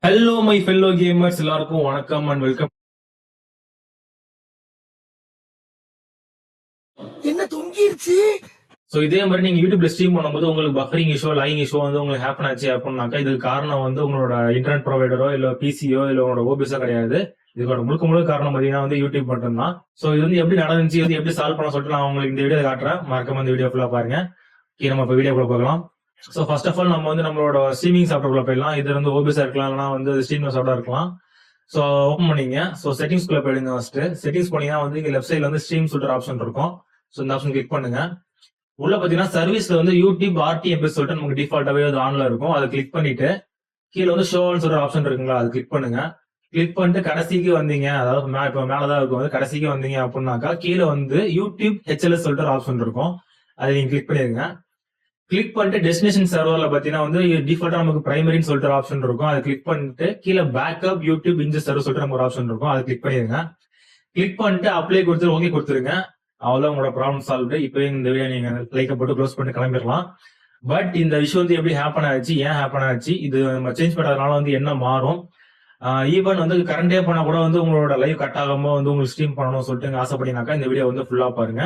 Hello my fellow gamers, எல்லாருக்கும் வணக்கம் and welcome. என்ன தொங்கிருச்சு? ஸோ இதே மாதிரி நீங்க யூடியூப்ல ஸ்ட்ரீம் பண்ணும்போது உங்களுக்கு பஃபரிங் இஷ்யூ, லைங் இஷ்யூ வந்து உங்களுக்கு ஹேப்பன் ஆச்சு அப்படின்னாக்கா இதுக்கு காரணம் வந்து உங்களோட இன்டர்நெட் ப்ரொவைடரோ இல்ல பிசியோ இல்ல உங்களோட ஓபிஸோ கிடையாது. இதுக்கோட முழுக்க காரணம் பார்த்தீங்கன்னா வந்து யூடியூப் மட்டும்தான். ஸோ இது வந்து எப்படி நடந்துச்சு, இது எப்படி சால்வ் பண்ண சொல்லிட்டு நான் உங்களுக்கு இந்த வீடியோ காட்டுறேன். மறக்காம இந்த வீடியோ ஃபுல்லா பாருங்க. நம்ம இப்போ வீடியோக்குள்ள போகலாம். ஸோ ஃபர்ஸ்ட் ஆஃப் ஆல் நம்ம வந்து நம்மளோட ஸ்ட்ரீமிங் சாஃப்ட்வேர்க்குள்ள போயிடலாம். இது வந்து ஓபிஸா இருக்கலாம், இல்லைனா வந்து ஸ்ட்ரீமிங் சாஃப்ட்வேர் இருக்கலாம். ஸோ ஓப்பன் பண்ணீங்க. ஸோ செட்டிங்ஸ்குள்ள போயிடுங்க. ஃபர்ஸ்ட் செட்டிங்ஸ் போனீங்கன்னா வந்து இங்க லெஃப்ட் சைட்ல வந்து ஸ்ட்ரீம் சொல்லிட்டு ஆப்ஷன் இருக்கும். ஸோ இந்த ஆப்ஷன் கிளிக் பண்ணுங்க. உள்ள பாத்தீங்கன்னா சர்வீஸ்ல வந்து யூடியூப் ஆர்டிஎம்பி சொல்லிட்டு நமக்கு டிஃபால்ட்டாவே அது ஆன்ல இருக்கும். அதை கிளிக் பண்ணிட்டு கீழே வந்து ஷோன்னு சொல்ற ஆப்ஷன் இருக்குங்களா, அது கிளிக் பண்ணுங்க. கிளிக் பண்ணிட்டு கடைசிக்கு வந்தீங்க, அதாவது இப்ப மேலதான் இருக்கும், வந்து கடைசிக்கு வந்தீங்க அப்படின்னாக்கா கீழே வந்து யூடியூப் ஹெச்எல்எஸ் சொல்லிட்டு ஒரு ஆப்ஷன் இருக்கும். அதை நீங்க கிளிக் பண்ணிருங்க. கிளிக் பண்ணிட்டு டெஸ்டினேஷன் சர்வர்ல பாத்தீங்கன்னா வந்து டிஃபால்ட்டா நமக்கு பிரைமரின்னு சொல்லிட்டு ஒரு ஆப்ஷன் இருக்கும். அதை கிளிக் பண்ணிட்டு கீழே பேக்கப் யூடியூப் இன்ஜெஸ்ட் சர்வர் சொல்லிட்டு நம்ம ஒரு ஆப்ஷன் இருக்கும். அதை கிளிக் பண்ணிருங்க. கிளிக் பண்ணிட்டு அப்ளை கொடுத்து ஓகே கொடுத்துருங்க. அவ்வளவு உங்களோட ப்ராப்ளம் சால்வ்டு. இப்போ இந்த வீடியோ நீங்க லைக் போட்டு க்ளோஸ் பண்ணி கிளம்பிடலாம். பட் இந்த விஷயம் வந்து எப்படி ஹேப்பன் ஆச்சு, ஏன் ஹேப்பன் ஆச்சு, இது நம்ம சேஞ்ச் பண்றதுனால வந்து என்ன மாறும், ஈவன் வந்து கரண்டே பண்ணா கூட வந்து உங்களோட லைவ் கட் ஆகாம வந்து உங்களுக்கு ஸ்ட்ரீம் பண்ணணும்னு சொல்லிட்டு ஆசைப்பட்டீங்கன்னாக்கா இந்த வீடியோ வந்து ஃபுல்லா பாருங்க.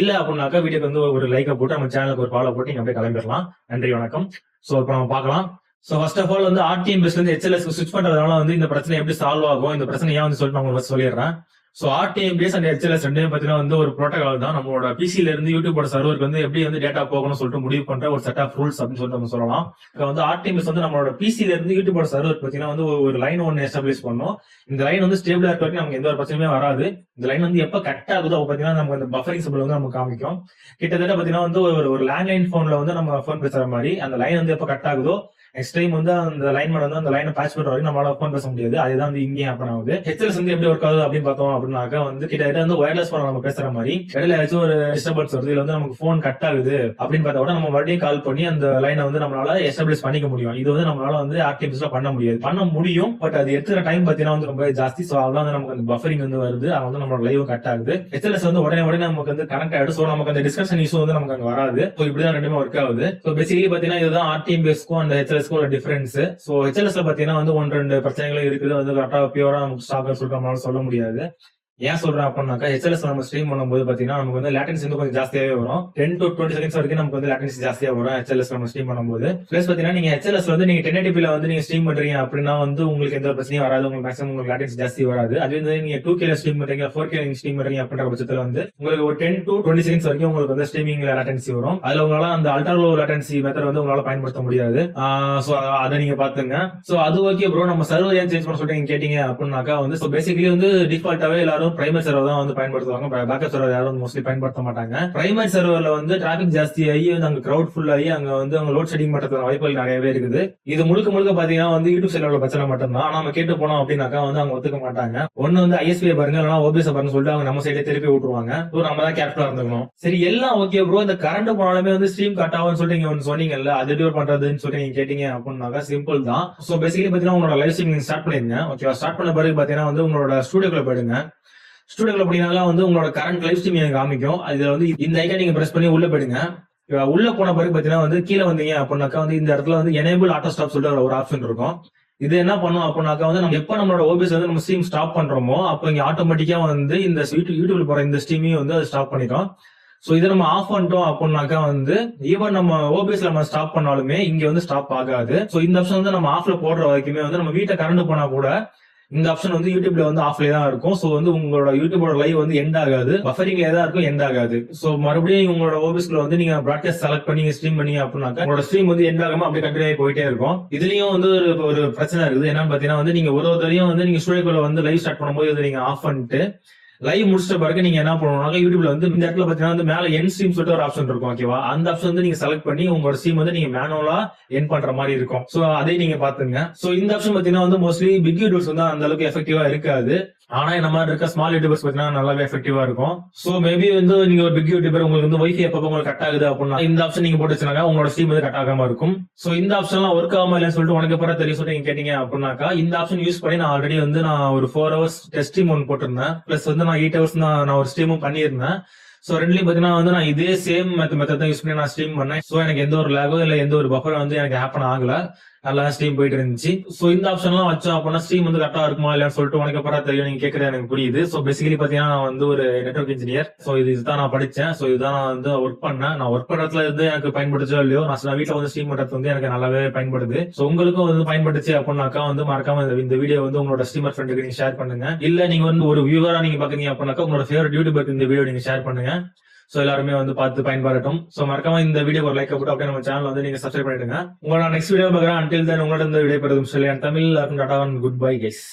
இல்ல அப்படின்னாக்கா வீடியோக்கு வந்து ஒரு லைக்கை போட்டு நம்ம சேனலுக்கு ஒரு ஃபாலோ போட்டு நீங்க அப்படியே கிளம்பிடலாம். நன்றி, வணக்கம். ஸோ இப்போ நம்ம பார்க்கலாம். ஸோ ஃபர்ஸ்ட் ஆஃப் ஆல் வந்து ஆர்டிஎம்பிஎஸ்ல இருந்து ஹெச்எல்எஸ் ஸ்விட்ச் பண்றதுனால வந்து இந்த பிரச்சனை எப்படி சால்வ் ஆகும், இந்த பிரச்சனை ஏன் வந்து சொல்லிட்டு நான் உங்களுக்கு சொல்லிடுறேன். ஸோ ஆர்டிஎம்பிஎஸ் அண்ட் ஹெச்எல்எஸ் ரெண்டுமே பார்த்தீங்கன்னா வந்து ஒரு ப்ரோட்டோகால் தான். நம்மளோட பிசில இருந்து யூடியூபோட சர்வருக்கு வந்து எப்படி வந்து டேட்டா போகணும்னு சொல்லிட்டு முடிவு பண்ற ஒரு செட் ஆஃப் ரூல்ஸ் அப்படின்னு சொல்லிட்டு நம்ம சொல்லலாம். இப்போ வந்து ஆர்டிஎம்பிஎஸ் வந்து நம்மளோட பிசில இருந்து யூடியூபோட சர்வர் பார்த்தீங்கன்னா வந்து ஒரு லைன் ஒன்று எஸ்டாப்ளிஷ் பண்ணோம். இந்த லைன் வந்து ஸ்டேபிளா இருக்க வரைக்கும் நமக்கு எந்த ஒரு பிரச்சனையுமே வராது. இந்த லைன் வந்து எப்ப கட் ஆகுதோ அப்போ பார்த்தீங்கன்னா நமக்கு அந்த பஃபரிங் சிம்பிள் வந்து நமக்கு காமிக்கும். கிட்டத்தட்ட பார்த்தீங்கன்னா வந்து ஒரு லேண்ட்லைன் போன்ல வந்து நம்ம போன் பேசுற மாதிரி அந்த லைன் வந்து எப்ப கட் ஆகுதோ நெக்ஸ்ட் டைம் வந்து அந்த லைன்மேன் வந்து அந்த லைனை பேட்ச் பண்ற வரைக்கும் நம்மளால போன் பேச முடியாது. அதுதான் வந்து இங்கே ஹேப்பன் ஆகுது. ஹெச்எல்எஸ் வந்து எப்படி ஒர்க் ஆகுது அப்படின்னு பார்த்தோம் அப்படின்னாக்கா வந்து கிட்டத்தட்ட வந்து ஒயர்லெஸ் போன் நம்ம பேசுற மாதிரி இடையில ஏதாச்சும் ஒரு டிஸ்டர்பன்ஸ் வருது, இல்ல வந்து நமக்கு போன் கட் ஆகுது அப்படின்னு பார்த்தா கூட நம்ம மறுபடியும் கால் பண்ணி அந்த லைனை வந்து நம்மளால எஸ்டாப்ளிஷ் பண்ணிக்க முடியும். இது வந்து நம்மளால வந்து ஆர்டிஎம்பிஎஸ்ல பண்ண முடியாது, பண்ண முடியும். பட் அது எடுத்துக்கிற டைம் பார்த்தீங்கன்னா வந்து ரொம்ப ஜாஸ்தி. ஸோ அதெல்லாம் வந்து நமக்கு அந்த பஃபரிங் வந்து வருது, அது வந்து நம்மளோட லைவ் கட் ஆகுது. ஹெச்எல்எஸ் வந்து உடனே நமக்கு வந்து கனெக்ட் ஆயிடும். ஸோ நமக்கு அந்த டிஸ்கஷன் இஷ்யூ வந்து நமக்கு அங்க வராது. ஸோ இப்படிதான் ரெண்டுமே ஒர்க் ஆகுது. ஸோ பேசிக்கலி பாத்தீங்கன்னா இதுதான் ஆர்டிஎம்பிஎஸ்க்கும் அந்த ஹெச்எல்எஸ்க்கும் ஒரு டிஃபரன்ஸ். சோ ஹெச்எல்எஸ்ல பாத்தீங்கன்னா வந்து 1-2 பிரச்சனைகள் இருக்குது, வந்து கரெக்டா பியூரா நமக்கு ஸ்டாக் சொல்லிட்டு நம்மளால சொல்ல முடியாது. ஏன் சொல்றேன் அப்படின்னாக்கா ஹெச்எல்எஸ் நம்ம ஸ்ட்ரீம் பண்ணும்போது பாத்தீங்கன்னா நமக்கு வந்து லேட்டன்சி வந்து கொஞ்சம் ஜாஸ்தியாவே வரும். 10 to 20 செகண்ட்ஸ் வரைக்கும் நமக்கு வந்து லேட்டன்சி ஜாஸ்தியா வரும் ஹெச்எல்எஸ் நம்ம ஸ்ட்ரீம் பண்ணும்போது. பிளஸ் பாத்தீங்கன்னா நீங்க ஹெச்எல்எஸ் வந்து நீங்க 1080p வந்து நீங்க ஸ்ட்ரீம் பண்றீங்க அப்படின்னா வந்து உங்களுக்கு எந்த பிரச்சனையும் வராது, உங்களுக்கு மேக்ஸிமம் உங்களுக்கு லேட்டன்சி ஜாஸ்தி வராது. அது வந்து நீங்க 2K ஸ்ட்ரீம் பண்றீங்க, 4K நீங்க ஸ்ட்ரீம் பண்றீங்க அப்படின்ற பட்சத்துல வந்து உங்களுக்கு ஒரு 10 to 20 செகண்ட்ஸ் வரைக்கும் உங்களுக்கு வந்து ஸ்ட்ரீமிங் லேட்டன்சி வரும். அதுல உங்களால அந்த அல்ட்ரா லோ லேட்டன்சி மெத்தட் வந்து உங்களால பயன்படுத்த முடியாது. சோ அதை நீங்க பாத்துங்க. சோ அது ஓகே ப்ரோ, நம்ம சர்வர் ஏன் சேஞ்ச் பண்ண சொல்லிட்டு நீங்க கேட்டீங்க அப்படின்னாக்கா வந்து பேசிக்கலி வந்து டிஃபால்ட்டாவே எல்லாரும் பிரைமரி சர்வர் தான் வந்து பயன்படுத்துவாங்க. பேக்கப் சர்வர் யாரும் மோஸ்ட்லி பயன்படுத்த மாட்டாங்க. பிரைமரி சர்வர்ல வந்து டிராபிக் ஜாஸ்தி ஆகி அங்க கிரௌட் ஃபுல் ஆகி அங்க வந்து அவங்க லோட் ஷெட்டிங் பண்றதுக்கான வாய்ப்புகள் நிறையவே இருக்குது. இது முழுக்க பாத்தீங்கன்னா வந்து யூடியூப் சைட்ல பிரச்சனை மட்டும் தான். நம்ம கேட்டு போனோம் அப்படின்னாக்கா வந்து அவங்க ஒத்துக்க மாட்டாங்க. ஒண்ணு வந்து ஐஎஸ்பி பாருங்க, இல்லைன்னா ஓபிஎஸ் பாருங்க சொல்லிட்டு அவங்க நம்ம சைட்ல திருப்பி விட்டுருவாங்க. நம்ம தான் கேர்ஃபுல்லா இருந்துக்கணும். சரி எல்லாம் ஓகே ப்ரோ, இந்த கரண்ட் போனாலுமே வந்து ஸ்ட்ரீம் கட் ஆகும்னு சொல்லிட்டு நீங்க ஒன்னு சொன்னீங்கல்ல, அது எப்படி பண்றதுன்னு சொல்லி நீங்க கேட்டீங்க அப்படின்னாக்கா சிம்பிள் தான். சோ பேசிக்கலி பாத்தீங்கன்னா உங்களோட லைவ் ஸ்ட்ரீமிங் ஸ்டார்ட் பண்ணிருங்க. ஓகேவா? ஸ்டார்ட் பண்ண பிறகு பாத்தீங்கன்னா வந்து உங்களோட ஸ்டூடியோக்குள்ள போயிடுங்க. ஸ்டூடியோக்குள்ள போனீங்கன்னா வந்து உங்களோட கரண்ட் லைவ் ஸ்ட்ரீம் எனக்கு காமிக்கும். அதுல வந்து இந்த ஐக்கன் நீங்க பிரஸ் பண்ணி உள்ள போயிடுங்க. உள்ள போன பிறகு பாத்தீங்கன்னா வந்து கீழே வந்தீங்க அப்படின்னாக்கா வந்து இந்த இடத்துல வந்து எனேபிள் ஆட்டோ ஸ்டாப் சொல்லிட்டு ஒரு ஆப்ஷன் இருக்கும். இது என்ன பண்ணும் அப்படின்னாக்கா வந்து நம்ம எப்ப நம்மளோட ஓபிஎஸ் வந்து நம்ம ஸ்ட்ரீம் ஸ்டாப் பண்றோமோ அப்போ இங்க ஆட்டோமேட்டிக்கா வந்து இந்த யூடியூப்ல போற இந்த ஸ்ட்ரீமையும் வந்து அது ஸ்டாப் பண்ணிடும். சோ இதை நம்ம ஆஃப் பண்ணிட்டோம் அப்படின்னாக்கா வந்து ஈவன் நம்ம ஓபிஎஸ்ல நம்ம ஸ்டாப் பண்ணாலுமே இங்க வந்து ஸ்டாப் ஆகாது. சோ இந்த ஆப்ஷன் வந்து நம்ம ஆஃப்ல போடுற வரைக்குமே வந்து நம்ம வீட்டை கரண்ட் போனா கூட இந்த ஆப்ஷன் வந்து யூடியூப்ல வந்து ஆஃப்ல தான் இருக்கும். சோ வந்து உங்களோட யூடியூபோட லைவ் வந்து எண்ட் ஆகாது, பஃபரிங்ல தான் இருக்கும், எண்ட் ஆகாது. சோ மறுபடியும் உங்களோட ஓபிஎஸ்ல வந்து நீங்க பிராட்காஸ்ட் செலக்ட் பண்ணி ஸ்ட்ரீம் பண்ணி அப்படின்னாக்கா உங்களோட ஸ்ட்ரீம் வந்து எண்ட் ஆகாம அப்படியே கண்டினியூ ஆகி போயிட்டே இருக்கும். இதுலயும் வந்து ஒரு பிரச்சனை இருக்குது. என்னன்னு பாத்தீங்கன்னா வந்து நீங்க ஒரு தரையும் வந்து நீங்க ஸ்டூடியோக்குள்ள வந்து லைவ் ஸ்டார்ட் பண்ணும்போது நீங்க ஆஃப் பண்ணிட்டு லைவ் முடிச்சிட்ட பிறகு நீங்க என்ன பண்ணணும்னா யூடியூப்ல வந்து இந்த இடத்துல பாத்தீங்கன்னா வந்து மேல என் ஸ்ட்ரீம் சொல்லிட்டு ஒரு ஆப்ஷன் இருக்கும். ஓகேவா? அந்த ஆப்ஷன் வந்து நீங்க செலக்ட் பண்ணி உங்களோட ஸ்ட்ரீம் வந்து நீங்க மேனுவலா என் பண்ற மாதிரி இருக்கும். சோ அதை நீங்க பாத்துங்க. சோ இந்த ஆப்ஷன் பாத்தீங்கன்னா வந்து மோஸ்ட்லி பிக் யூடியூப்ஸ் வந்து அந்த அளவுக்கு எஃபெக்டிவா இருக்காது. ஆனா இந்த மாதிரி இருக்க ஸ்மால் யூடியூபர்ஸ் பாத்தீங்கன்னா நல்லாவே எஃபெக்டிவா இருக்கும். சோ மேபி வந்து நீங்க ஒரு பிக் யூடியூபர் உங்களுக்கு வந்து வைஃபை எப்ப உங்களுக்கு கட் ஆகுது அப்படின்னா இந்த ஆப்ஷன் நீங்க போட்டு வச்சுனாக்கா உங்களோட ஸ்ட்ரீம் வந்து கட் ஆகாம இருக்கும். சோ இந்த ஆப்ஷன் எல்லாம் ஒர்க் ஆகாம இல்லைன்னு சொல்லிட்டு உனக்கு எப்பறம் தெரியும் சொல்லிட்டு நீங்க கேட்டீங்க அப்படின்னாக்கா இந்த ஆப்ஷன் யூஸ் பண்ணி நான் ஆல்ரெடி வந்து நான் ஒரு 4 hours டெஸ்ட் ஸ்ட்ரீம் ஒன்று போட்டிருந்தேன். பிளஸ் வந்து நான் 8 hours நான் ஒரு ஸ்ட்ரீமும் பண்ணியிருந்தேன். சோ ரெண்டுலயும் பாத்தீங்கன்னா வந்து நான் இதே சேம் மெத்தட் தான் யூஸ் பண்ணி நான் ஸ்ட்ரீம் பண்ணேன். சோ எனக்கு எந்த ஒரு லேகோ இல்ல எந்த ஒரு பஃபர் வந்து எனக்கு ஹேப்பன் ஆகல. நல்லா ஸ்ட்ரீம் போயிட்டு இருந்துச்சு. சோ இந்த ஆப்ஷன்லாம் வச்சோம் அப்படின்னா ஸ்ட்ரீம் வந்து கரெக்டா இருக்குமா இல்லையான்னு சொல்லிட்டு உனக்கு அப்புறம் தெரியும். நீங்க கேட்கறது எனக்கு புரியுது. சோ பேசிக்கலி பாத்தீங்கன்னா நான் வந்து ஒரு நெட்வொர்க் இன்ஜினியர். சோ இதுதான் நான் படிச்சேன். சோ இதுதான் நான் வந்து ஒர்க் பண்ணேன். நான் ஒர்க் பண்றதுல இருந்து எனக்கு பயன்படுச்சோ இல்லையோ, நான் வீட்டுல வந்து ஸ்ட்ரீம் பண்றது வந்து எனக்கு நல்லாவே பயன்படுது. சோ உங்களுக்கும் வந்து பயன்படுச்சு அப்படின்னாக்கா வந்து மறக்காம இந்த வீடியோ வந்து உங்களோட ஸ்ட்ரீமர் ஃப்ரெண்டுக்கு நீங்க ஷேர் பண்ணுங்க. இல்ல நீங்க வந்து ஒரு வியூவரா நீங்க பாக்குறீங்க அப்படின்னாக்கா உங்களோட ஃபேவரட் யூடியூபருக்கு இந்த வீடியோ நீங்க ஷேர் பண்ணுங்க. சோ எல்லாருமே வந்து பார்த்து பயன்படட்டும். சோ மறக்காம இந்த வீடியோ ஒரு லைக் போட்டு அப்படியே நம்ம சேனல் வந்து நீங்க சப்ஸ்கிரைப் பண்ணிடுங்க. உங்களை நான் நெக்ஸ்ட் வீடியோ பாக்குறேன். அன்டில் தென் உங்களோட இந்த வீடியோ பெறும் சொல்லி Tamil Tata good bye guys.